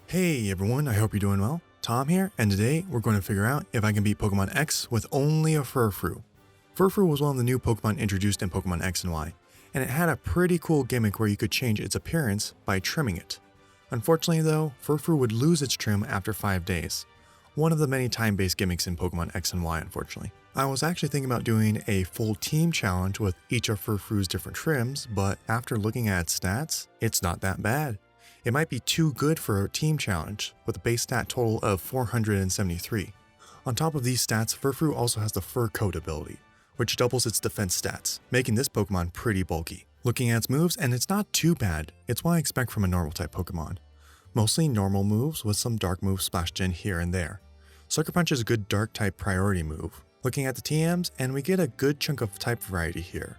Hey everyone, I hope you're doing well. Tom here, and today we're going to figure out if I can beat Pokémon X with only a Furfrou. Furfrou was one of the new Pokémon introduced in Pokémon X and Y, and it had a pretty cool gimmick where you could change its appearance by trimming it. Unfortunately though, Furfrou would lose its trim after 5 days. One of the many time-based gimmicks in Pokémon X and Y, unfortunately. I was actually thinking about doing a full team challenge with each of Furfrou's different trims, but after looking at its stats, it's not that bad. It might be too good for a team challenge, with a base stat total of 473. On top of these stats, Furfrou also has the Fur Coat ability, which doubles its defense stats, making this Pokemon pretty bulky. Looking at its moves, and it's not too bad, it's what I expect from a normal type Pokemon. Mostly normal moves with some dark moves splashed in here and there. Sucker Punch is a good dark type priority move. Looking at the TMs, and we get a good chunk of type variety here.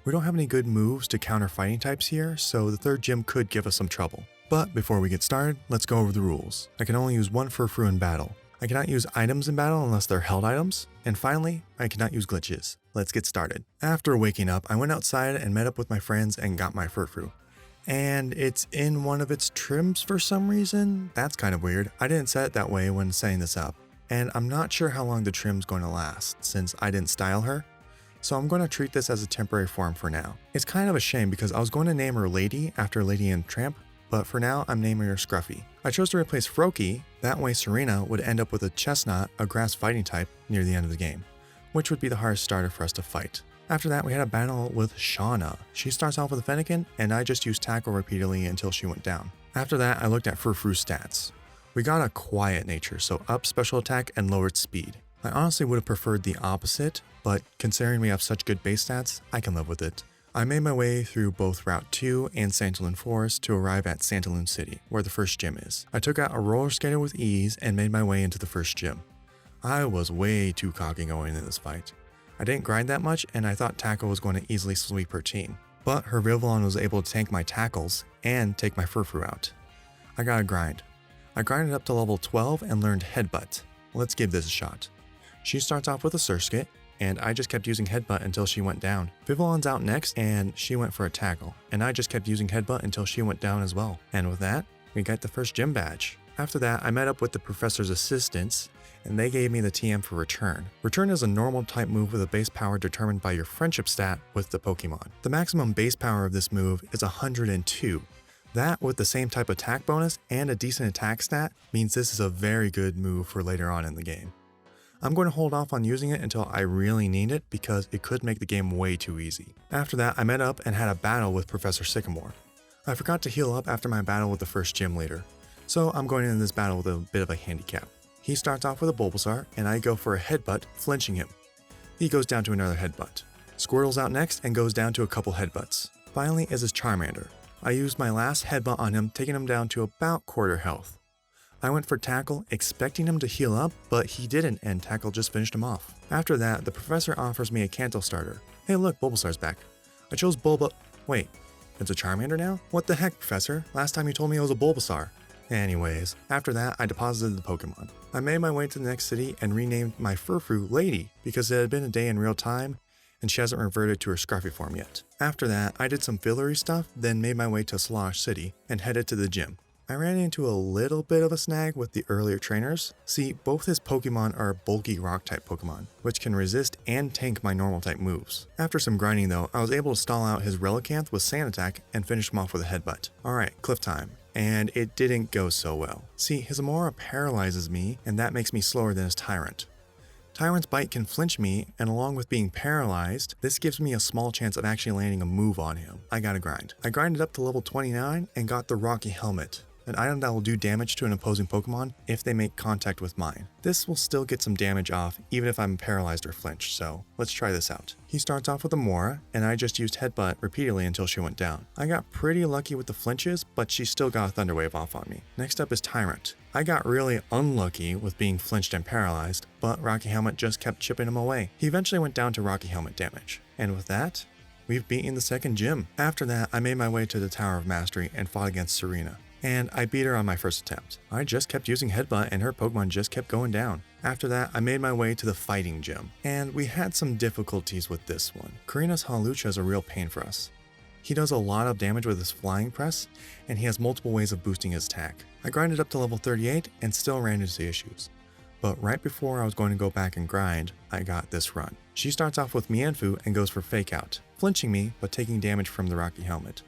We don't have any good moves to counter fighting types here, so the third gym could give us some trouble. But before we get started, let's go over the rules. I can only use one Furfrou in battle. I cannot use items in battle unless they're held items. And finally, I cannot use glitches. Let's get started. After waking up, I went outside and met up with my friends and got my Furfrou. And it's in one of its trims for some reason. That's kind of weird. I didn't set it that way when setting this up. And I'm not sure how long the trim's going to last since I didn't style her. So I'm going to treat this as a temporary form for now. It's kind of a shame because I was going to name her Lady after Lady and Tramp, but for now I'm naming her Scruffy. I chose to replace Froakie, that way Serena would end up with a Chestnut, a grass fighting type, near the end of the game, which would be the hardest starter for us to fight. After that we had a battle with Shauna. She starts off with a Fennekin, and I just used Tackle repeatedly until she went down. After that I looked at Furfrou's stats. We got a quiet nature, so up special attack and lowered speed. I honestly would have preferred the opposite, but considering we have such good base stats, I can live with it. I made my way through both Route 2 and Santaloon Forest to arrive at Santaloon City, where the first gym is. I took out a roller skater with ease and made my way into the first gym. I was way too cocky going into this fight. I didn't grind that much, and I thought Tackle was going to easily sweep her team. But her Vivillon was able to tank my tackles and take my Furfrou out. I gotta grind. I grinded up to level 12 and learned Headbutt. Let's give this a shot. She starts off with a Surskit, and I just kept using Headbutt until she went down. Vivillon's out next, and she went for a Tackle, and I just kept using Headbutt until she went down as well. And with that, we got the first gym badge. After that, I met up with the professor's assistants, and they gave me the TM for Return. Return is a normal type move with a base power determined by your friendship stat with the Pokemon. The maximum base power of this move is 102. That, with the same type attack bonus and a decent attack stat, means this is a very good move for later on in the game. I'm going to hold off on using it until I really need it because it could make the game way too easy. After that, I met up and had a battle with Professor Sycamore. I forgot to heal up after my battle with the first gym leader, so I'm going into this battle with a bit of a handicap. He starts off with a Bulbasaur, and I go for a Headbutt, flinching him. He goes down to another Headbutt. Squirtle's out next and goes down to a couple Headbutts. Finally is his Charmander. I used my last Headbutt on him, taking him down to about quarter health. I went for Tackle, expecting him to heal up, but he didn't, and Tackle just finished him off. After that, the professor offers me a Kanto starter. Hey look, Bulbasaur's back. I chose Wait, it's a Charmander now? What the heck, Professor? Last time you told me it was a Bulbasaur. Anyways, after that, I deposited the Pokemon. I made my way to the next city and renamed my Furfrou Lady because it had been a day in real time, and she hasn't reverted to her Scruffy form yet. After that, I did some fillery stuff, then made my way to Slosh City and headed to the gym. I ran into a little bit of a snag with the earlier trainers. See, both his Pokemon are bulky rock-type Pokemon, which can resist and tank my normal-type moves. After some grinding though, I was able to stall out his Relicanth with Sand Attack and finish him off with a Headbutt. Alright, cliff time. And it didn't go so well. See, his Amora paralyzes me, and that makes me slower than his Tyrant. Tyrant's Bite can flinch me, and along with being paralyzed, this gives me a small chance of actually landing a move on him. I gotta grind. I grinded up to level 29 and got the Rocky Helmet, an item that will do damage to an opposing Pokemon if they make contact with mine. This will still get some damage off even if I'm paralyzed or flinched, so let's try this out. He starts off with a Mora, and I just used Headbutt repeatedly until she went down. I got pretty lucky with the flinches, but she still got a Thunder Wave off on me. Next up is Tyrant. I got really unlucky with being flinched and paralyzed, but Rocky Helmet just kept chipping him away. He eventually went down to Rocky Helmet damage. And with that, we've beaten the second gym. After that, I made my way to the Tower of Mastery and fought against Serena. And I beat her on my first attempt. I just kept using Headbutt and her Pokemon just kept going down. After that, I made my way to the fighting gym, and we had some difficulties with this one. Karina's Hawlucha is a real pain for us. He does a lot of damage with his flying press, and he has multiple ways of boosting his attack. I grinded up to level 38 and still ran into issues. But right before I was going to go back and grind, I got this run. She starts off with Mienfoo and goes for Fake Out, flinching me but taking damage from the Rocky Helmet.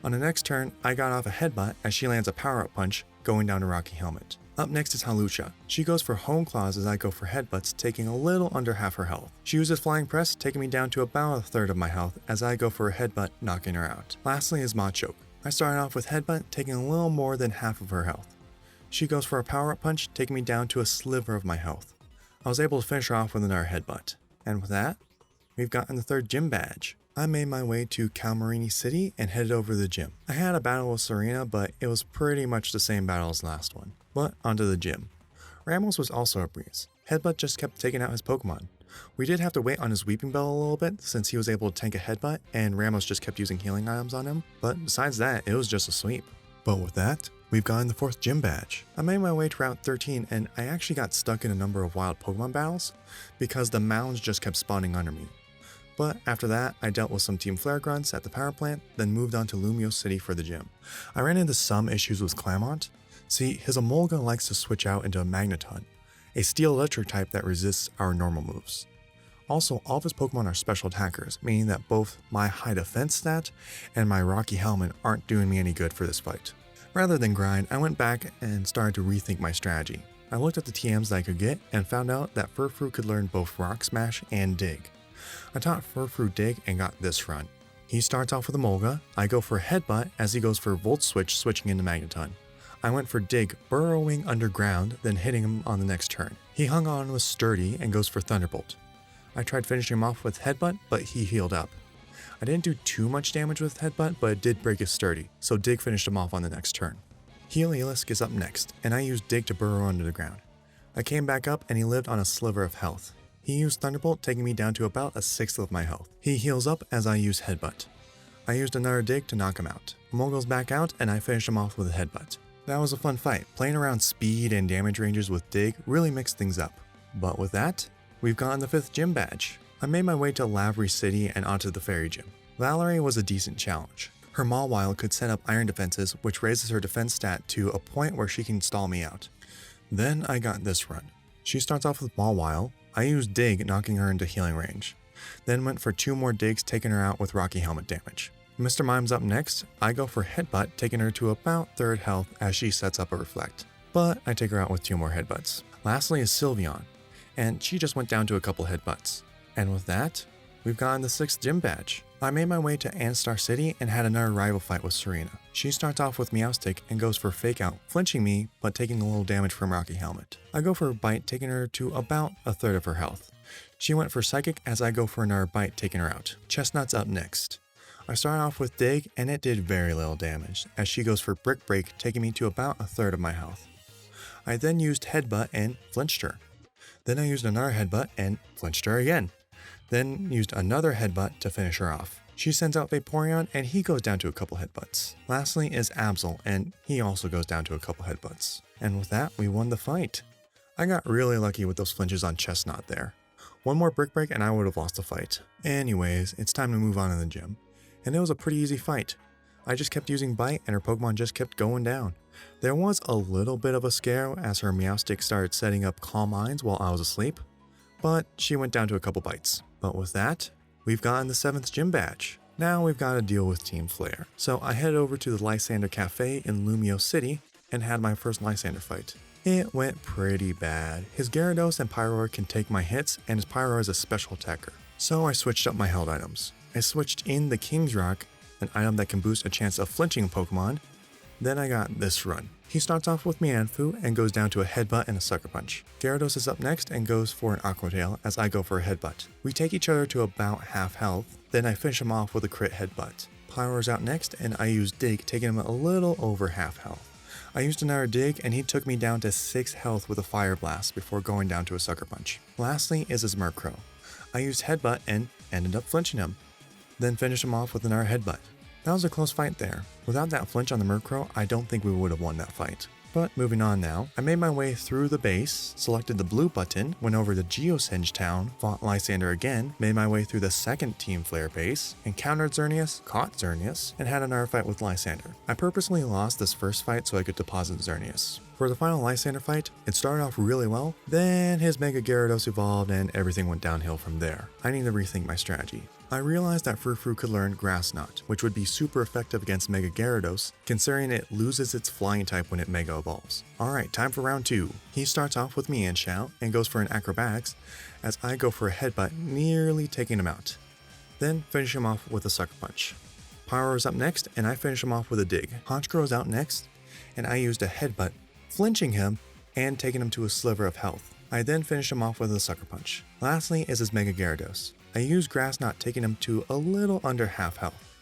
On the next turn, I got off a headbutt as she lands a power-up punch, going down to Rocky Helmet. Up next is Hawlucha. She goes for Home Claws as I go for headbutts, taking a little under half her health. She uses Flying Press, taking me down to about a third of my health as I go for a headbutt, knocking her out. Lastly is Machoke. I started off with headbutt, taking a little more than half of her health. She goes for a power-up punch, taking me down to a sliver of my health. I was able to finish her off with another headbutt. And with that, we've gotten the third gym badge. I made my way to Calmarini City and headed over to the gym. I had a battle with Serena, but it was pretty much the same battle as the last one. But onto the gym. Ramos was also a breeze. Headbutt just kept taking out his Pokemon. We did have to wait on his Weeping Bell a little bit since he was able to tank a headbutt and Ramos just kept using healing items on him, but besides that, it was just a sweep. But with that, we've gotten the fourth gym badge. I made my way to Route 13 and I actually got stuck in a number of wild Pokemon battles because the mounds just kept spawning under me. But after that, I dealt with some Team Flare grunts at the power plant, then moved on to Lumio City for the gym. I ran into some issues with Clamont. See, his Emolga likes to switch out into a Magneton, a steel electric type that resists our normal moves. Also, all of his Pokemon are special attackers, meaning that both my high defense stat and my Rocky Helmet aren't doing me any good for this fight. Rather than grind, I went back and started to rethink my strategy. I looked at the TMs that I could get and found out that Furfrou could learn both Rock Smash and Dig. I taught Furfrou Dig and got this run. He starts off with Emolga, I go for a headbutt as he goes for Volt Switch switching into Magneton. I went for Dig, burrowing underground, then hitting him on the next turn. He hung on with Sturdy and goes for Thunderbolt. I tried finishing him off with Headbutt, but he healed up. I didn't do too much damage with Headbutt, but it did break his Sturdy, so Dig finished him off on the next turn. Heliolisk is up next, and I used Dig to burrow under the ground. I came back up and he lived on a sliver of health. He used Thunderbolt, taking me down to about a sixth of my health. He heals up as I use Headbutt. I used another Dig to knock him out. Emolga goes back out and I finished him off with a Headbutt. That was a fun fight. Playing around speed and damage ranges with Dig really mixed things up. But with that, we've gotten the fifth gym badge. I made my way to Rivalries City and onto the Fairy Gym. Valerie was a decent challenge. Her Mawile could set up iron defenses, which raises her defense stat to a point where she can stall me out. Then I got this run. She starts off with Mawile. I used Dig, knocking her into healing range. Then went for 2 more Digs, taking her out with Rocky Helmet damage. Mr. Mime's up next. I go for Headbutt, taking her to about third health as she sets up a Reflect. But I take her out with 2 more Headbutts. Lastly is Sylveon, and she just went down to a couple Headbutts. And with that, we've gotten the 6th gym badge. I made my way to Anstar City and had another rival fight with Serena. She starts off with Meowstic and goes for Fake Out, flinching me, but taking a little damage from Rocky Helmet. I go for a Bite, taking her to about a third of her health. She went for Psychic as I go for another Bite, taking her out. Chestnut's up next. I started off with Dig and it did very little damage, as she goes for Brick Break, taking me to about a third of my health. I then used Headbutt and flinched her. Then I used another Headbutt and flinched her again. Then used another Headbutt to finish her off. She sends out Vaporeon and he goes down to a couple Headbutts. Lastly is Absol and he also goes down to a couple Headbutts. And with that, we won the fight. I got really lucky with those flinches on Chestnut there. One more Brick Break and I would have lost the fight. Anyways, it's time to move on in the gym. And it was a pretty easy fight. I just kept using Bite and her Pokemon just kept going down. There was a little bit of a scare as her Meowstic started setting up Calm Minds while I was asleep, but she went down to a couple bites. But with that, we've gotten the 7th gym badge. Now we've got to deal with Team Flare. So I headed over to the Lysander Cafe in Lumio City and had my first Lysander fight. It went pretty bad. His Gyarados and Pyroar can take my hits and his Pyroar is a special attacker. So I switched up my held items. I switched in the King's Rock, an item that can boost a chance of flinching a Pokemon. Then I got this run. He starts off with Mienfoo and goes down to a Headbutt and a Sucker Punch. Gyarados is up next and goes for an Aqua Tail as I go for a Headbutt. We take each other to about half health, then I finish him off with a crit Headbutt. Pyroar's out next and I used Dig, taking him a little over half health. I used another Dig and he took me down to 6 health with a Fire Blast before going down to a Sucker Punch. Lastly is his Murkrow. I used Headbutt and ended up flinching him, then finished him off with another Headbutt. That was a close fight there. Without that flinch on the Murkrow, I don't think we would have won that fight. But moving on now, I made my way through the base, selected the blue button, went over to Geosenge Town, fought Lysander again, made my way through the second Team Flare base, encountered Xerneas, caught Xerneas, and had another fight with Lysander. I purposely lost this first fight so I could deposit Xerneas. For the final Lysander fight, it started off really well, then his Mega Gyarados evolved and everything went downhill from there. I need to rethink my strategy. I realized that Furfrou could learn Grass Knot, which would be super effective against Mega Gyarados, considering it loses its flying type when it Mega Evolves. Alright, time for round 2. He starts off with Meow Shout and goes for an Acrobatics, as I go for a Headbutt, nearly taking him out. Then finish him off with a Sucker Punch. Pyro is up next, and I finish him off with a Dig. Honchkrow is out next, and I used a Headbutt, flinching him and taking him to a sliver of health. I then finish him off with a Sucker Punch. Lastly is his Mega Gyarados. I used Grass Knot, taking him to a little under half health.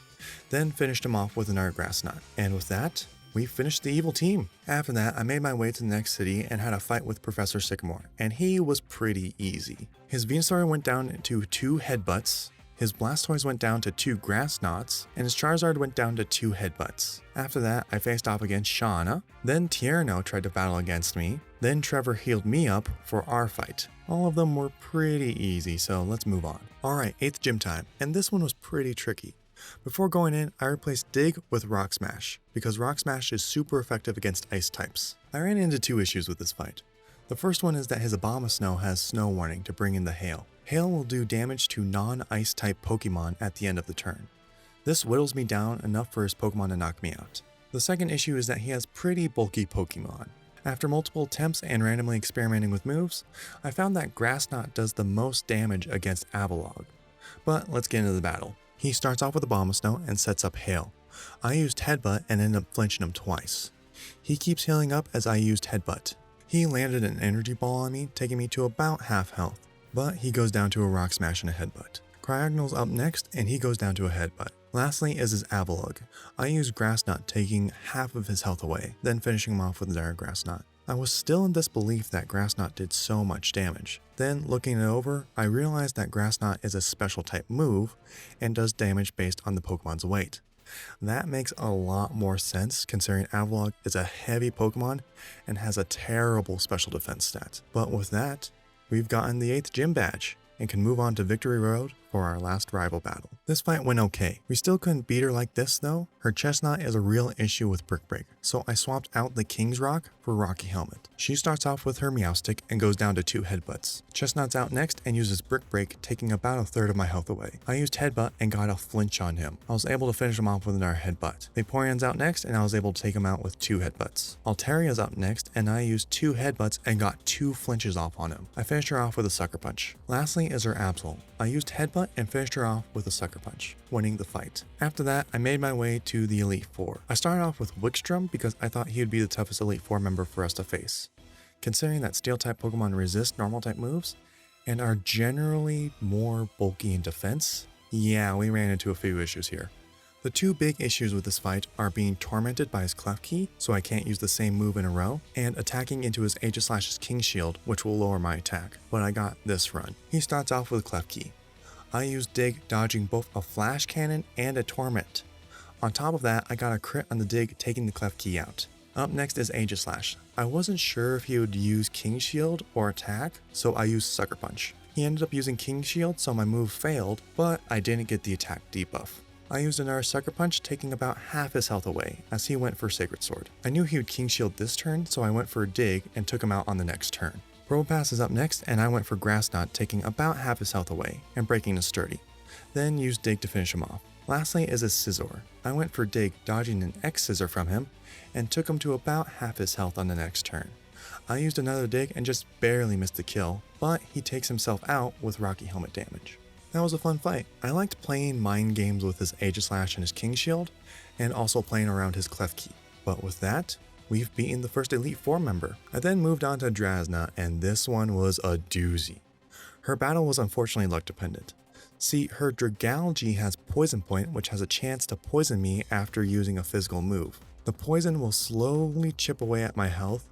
Then finished him off with another Grass Knot. And with that, we finished the evil team. After that, I made my way to the next city and had a fight with Professor Sycamore, and he was pretty easy. His Venusaur went down to 2 Headbutts, his Blastoise went down to 2 Grass Knots, and his Charizard went down to 2 Headbutts. After that, I faced off against Shauna, then Tierno tried to battle against me, then Trevor healed me up for our fight. All of them were pretty easy, so let's move on. Alright, 8th gym time, and this one was pretty tricky. Before going in, I replaced Dig with Rock Smash, because Rock Smash is super effective against ice types. I ran into 2 issues with this fight. The first one is that his Abomasnow has Snow Warning to bring in the Hail. Hail will do damage to non-ice type Pokemon at the end of the turn. This whittles me down enough for his Pokemon to knock me out. The second issue is that he has pretty bulky Pokemon. After multiple attempts and randomly experimenting with moves, I found that Grass Knot does the most damage against Avalog. But let's get into the battle. He starts off with Abomasnow and sets up Hail. I used Headbutt and ended up flinching him twice. He keeps healing up as I used Headbutt. He landed an Energy Ball on me, taking me to about half health, but he goes down to a Rock Smash and a Headbutt. Cryogonal's up next and he goes down to a Headbutt. Lastly is his Avalog. I used Grass Knot, taking half of his health away, then finishing him off with another Grass Knot. I was still in disbelief that Grass Knot did so much damage. Then, looking it over, I realized that Grass Knot is a special type move and does damage based on the Pokemon's weight. That makes a lot more sense considering Avalog is a heavy Pokemon and has a terrible special defense stat. But with that, we've gotten the 8th gym badge and can move on to Victory Road for our last rival battle. This fight went okay. We still couldn't beat her like this though. Her Chestnut is a real issue with Brick Break, so I swapped out the King's Rock for Rocky Helmet. She starts off with her Meowstic and goes down to 2 Headbutts. Chestnut's out next and uses Brick Break, taking about a third of my health away. I used Headbutt and got a flinch on him. I was able to finish him off with another Headbutt. Vaporeon's out next and I was able to take him out with 2 Headbutts. Alteria's up next and I used 2 Headbutts and got 2 flinches off on him. I finished her off with a Sucker Punch. Lastly is her Absol. I used Headbutt and finished her off with a Sucker Punch, winning the fight. After that, I made my way to the Elite Four. I started off with Wikstrom because I thought he would be the toughest Elite Four member for us to face. Considering that Steel-type Pokemon resist Normal-type moves and are generally more bulky in defense, yeah, we ran into a few issues here. The 2 big issues with this fight are being tormented by his Klefki, so I can't use the same move in a row, and attacking into his Aegislash's King Shield, which will lower my attack, but I got this run. He starts off with Klefki. I used Dig, dodging both a Flash Cannon and a Torment. On top of that, I got a crit on the Dig, taking the Klefki out. Up next is Aegislash. I wasn't sure if he would use King Shield or attack, so I used Sucker Punch. He ended up using King Shield, so my move failed, but I didn't get the attack debuff. I used another Sucker Punch, taking about half his health away, as he went for Sacred Sword. I knew he would King Shield this turn, so I went for a Dig and took him out on the next turn. Probopass is up next, and I went for Grass Knot, taking about half his health away, and breaking his Sturdy. Then used Dig to finish him off. Lastly is a Scizor. I went for Dig, dodging an X-Scissor from him, and took him to about half his health on the next turn. I used another Dig and just barely missed the kill, but he takes himself out with Rocky Helmet damage. That was a fun fight. I liked playing mind games with his Aegislash and his King Shield, and also playing around his Klefki. But with that, we've beaten the first Elite Four member. I then moved on to Drasna, and this one was a doozy. Her battle was unfortunately luck dependent. See, her Dragalge has Poison Point, which has a chance to poison me after using a physical move. The poison will slowly chip away at my health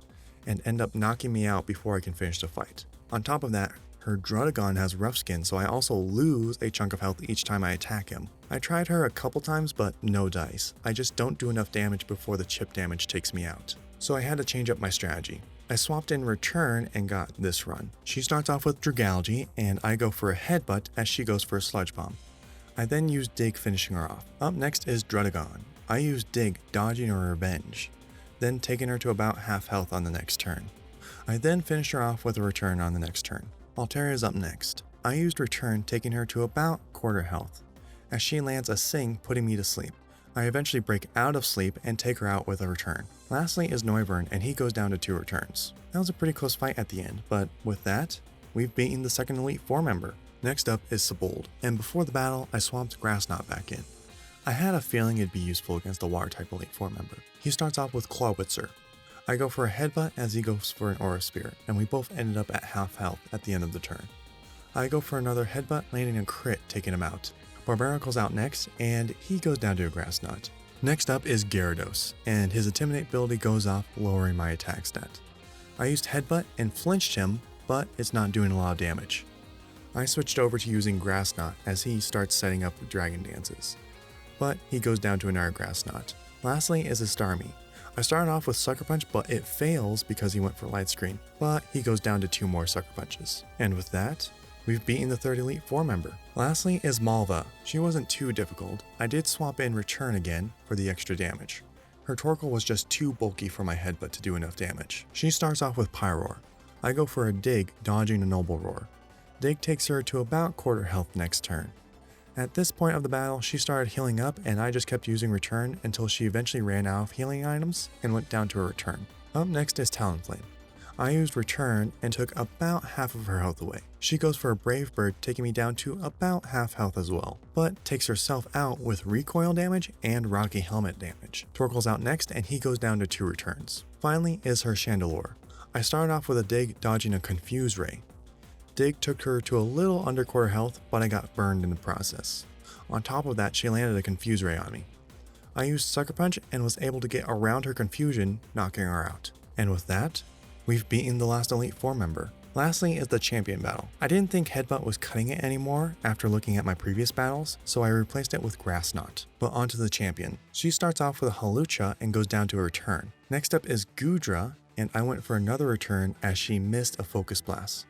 and end up knocking me out before I can finish the fight. On top of that, her Druddigon has Rough Skin, so I also lose a chunk of health each time I attack him. I tried her a couple times, but no dice. I just don't do enough damage before the chip damage takes me out. so I had to change up my strategy. I swapped in Return and got this run. She starts off with Dragalge, and I go for a Headbutt as she goes for a Sludge Bomb. I then use Dig, finishing her off. Up next is Druddigon. I use Dig, dodging her Revenge, then taking her to about half health on the next turn. I then finish her off with a Return on the next turn. Altaria is up next. I used Return, taking her to about quarter health, as she lands a Sing, putting me to sleep. I eventually break out of sleep and take her out with a Return. Lastly is Noivern, and he goes down to 2 returns. That was a pretty close fight at the end, but with that, we've beaten the second Elite Four member. Next up is Siebold, and before the battle, I swapped Grassnot back in. I had a feeling it'd be useful against a Water-type Elite Four member. He starts off with Clawitzer. I go for a Headbutt as he goes for an Aura Sphere, and we both ended up at half health at the end of the turn. I go for another Headbutt, landing a crit, taking him out. Barbaricle's out next, and he goes down to a Grass Knot. Next up is Gyarados, and his Intimidate ability goes off, lowering my attack stat. I used Headbutt and flinched him, but it's not doing a lot of damage. I switched over to using Grass Knot as he starts setting up Dragon Dances, but he goes down to another Grass Knot. Lastly is a Starmie. I started off with Sucker Punch, but it fails because he went for Light Screen, but he goes down to 2 more Sucker Punches. And with that, we've beaten the third Elite Four member. Lastly is Malva. She wasn't too difficult. I did swap in Return again for the extra damage. Her Torkoal was just too bulky for my Headbutt to do enough damage. She starts off with Pyroar. I go for a Dig, dodging a Noble Roar. Dig takes her to about quarter health next turn. At this point of the battle, she started healing up, and I just kept using Return until she eventually ran out of healing items and went down to a Return. Up next is Talonflame. I used Return and took about half of her health away. She goes for a Brave Bird, taking me down to about half health as well, but takes herself out with recoil damage and Rocky Helmet damage. Torkoal's out next, and he goes down to 2 returns. Finally is her Chandelure. I started off with a Dig, dodging a Confuse Ray. Dig took her to a little under quarter health, but I got burned in the process. On top of that, she landed a Confuse Ray on me. I used Sucker Punch and was able to get around her confusion, knocking her out. And with that, we've beaten the last Elite Four member. Lastly is the champion battle. I didn't think Headbutt was cutting it anymore after looking at my previous battles, so I replaced it with Grass Knot. But onto the champion. She starts off with a Hawlucha and goes down to a Return. Next up is Goodra, and I went for another Return as she missed a Focus Blast.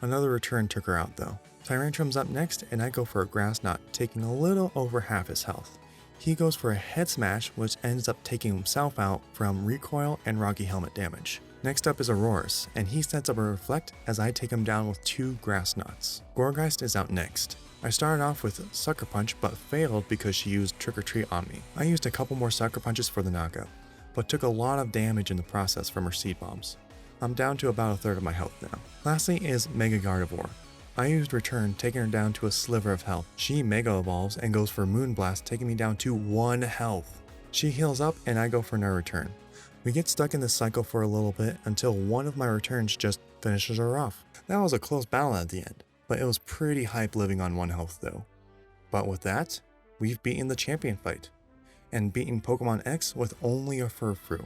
Another Return took her out though. Tyrantrum's up next, and I go for a Grass Knot, taking a little over half his health. He goes for a Head Smash, which ends up taking himself out from recoil and Rocky Helmet damage. Next up is Aurorus, and he sets up a Reflect as I take him down with 2 Grass Knots. Gourgeist is out next. I started off with Sucker Punch, but failed because she used Trick or Treat on me. I used a couple more Sucker Punches for the knockout, but took a lot of damage in the process from her Seed Bombs. I'm down to about a third of my health now. Lastly is Mega Gardevoir. I used Return, taking her down to a sliver of health. She Mega Evolves and goes for Moonblast, taking me down to 1 health. She heals up, and I go for another Return. We get stuck in this cycle for a little bit until one of my returns just finishes her off. That was a close battle at the end, but it was pretty hype living on 1 health though. But with that, we've beaten the champion fight, and beaten Pokémon X with only a Furfrou.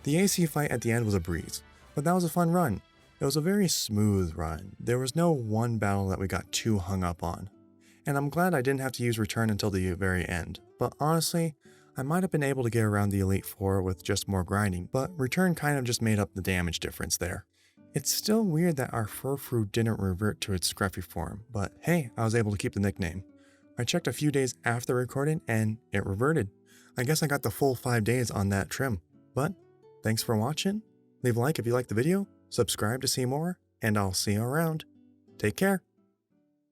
The AC fight at the end was a breeze, but that was a fun run. It was a very smooth run. There was no one battle that we got too hung up on. And I'm glad I didn't have to use Return until the very end, but honestly, I might have been able to get around the Elite Four with just more grinding, but Return kind of just made up the damage difference there. It's still weird that our Furfrou didn't revert to its scruffy form, but hey, I was able to keep the nickname. I checked a few days after recording and it reverted. I guess I got the full 5 days on that trim. But thanks for watching. Leave a like if you liked the video, subscribe to see more, and I'll see you around. Take care.